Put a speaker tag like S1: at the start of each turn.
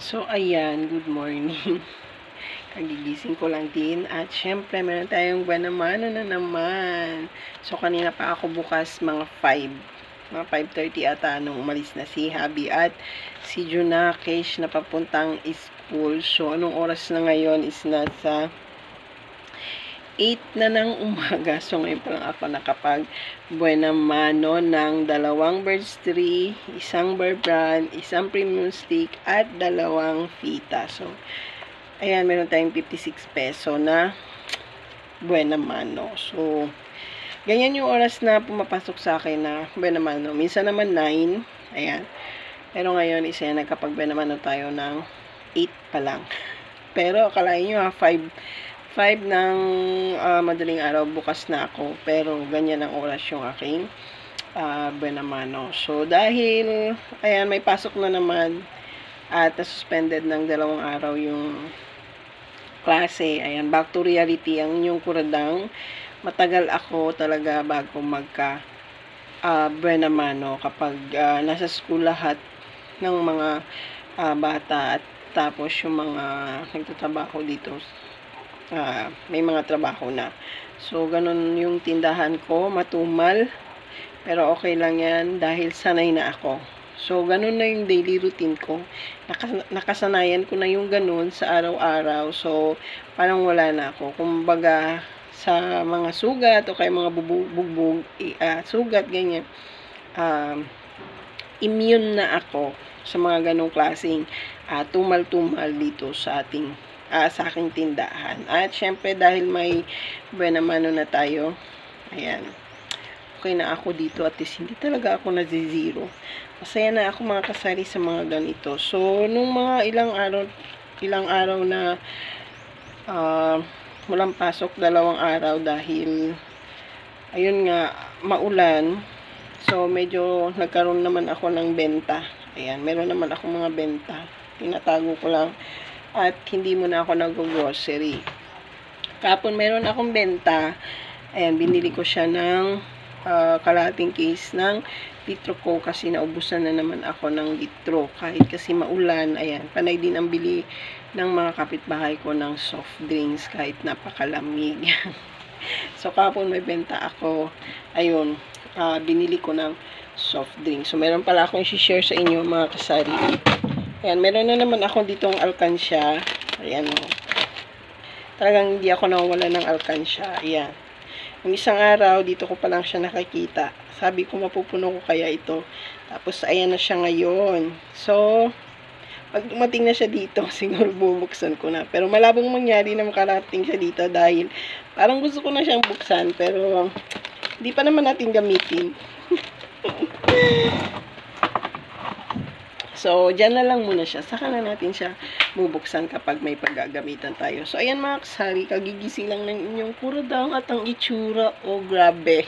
S1: So, ayan, good morning. Kagigising ko lang din. At syempre, meron tayong buwan naman na naman. So, kanina pa ako bukas mga 5. Mga 5:30 ata nung umalis na si Habi at si Junakesh na papuntang school. So, anong oras na ngayon is nasa 8 na ng umaga. So, ngayon pa lang ako nakapag buena mano ng 2 birds tree, isang bear brand, isang premium stick, at 2 fita. So, ayan, meron tayong 56 peso na buena mano. So, ganyan yung oras na pumapasok sa akin na buena mano. Minsan naman 9. Ayan. Pero ngayon, isa nagkapag buena mano tayo ng 8 pa lang. Pero, akalain nyo 5 ng madaling araw, bukas na ako. Pero, ganyan ang oras yung aking buena mano. So, dahil, ayan, may pasok na naman at suspended ng 2 araw yung klase. Ayan, back to reality ang inyong kuradang. Matagal ako talaga bago magka buena mano kapag nasa school lahat ng mga bata at tapos yung mga nagtatrabaho dito may mga trabaho na. So, ganun yung tindahan ko, matumal. Pero okay lang yan dahil sanay na ako. So, ganun na yung daily routine ko. Nakasanayan ko na yung ganun sa araw-araw. So, parang wala na ako. Kumbaga, sa mga sugat o kaya mga bugbog, sugat, ganyan. Immune na ako sa mga ganong klaseng tumal-tumal dito sa aking tindahan. At syempre dahil may buena mano na tayo, ayan, okay na ako dito at least hindi talaga ako nazi-zero. Masaya na ako mga kasari sa mga ganito. So, nung mga ilang araw na walang pasok, 2 araw dahil ayun nga, maulan. So, medyo nagkaroon naman ako ng benta. Ayan, meron naman ako mga benta. Tinatago ko lang at hindi muna ako nag-grocery. Kapon meron akong benta. Ayan, binili ko siya ng kalahating case ng litro ko kasi naubusan na naman ako ng litro. Kahit kasi maulan, ayan, panay din ang bili ng mga kapitbahay ko ng soft drinks kahit napakalamig. So, kapon may benta ako. Ayun, binili ko ng soft drink. So, meron pala akong i-share sa inyo mga kasari. Ayan, meron na naman ako ditong alkansya. Ayan o. Talagang hindi ako nawawala ng alkansya. Ayan. Yung isang araw, dito ko pa lang siya nakakita. Sabi ko, mapupuno ko kaya ito. Tapos, ayan na siya ngayon. So, pag dumating na siya dito, siguro bubuksan ko na. Pero malabong mangyari na makarating siya dito dahil parang gusto ko na siyang buksan. Pero, hindi pa naman natin gamitin. So, dyan na lang muna siya. Saka na natin siya bubuksan kapag may paggagamitan tayo. So, ayan mga kasari, kagigising lang ng inyong kuradang at ang itsura. Oh, grabe.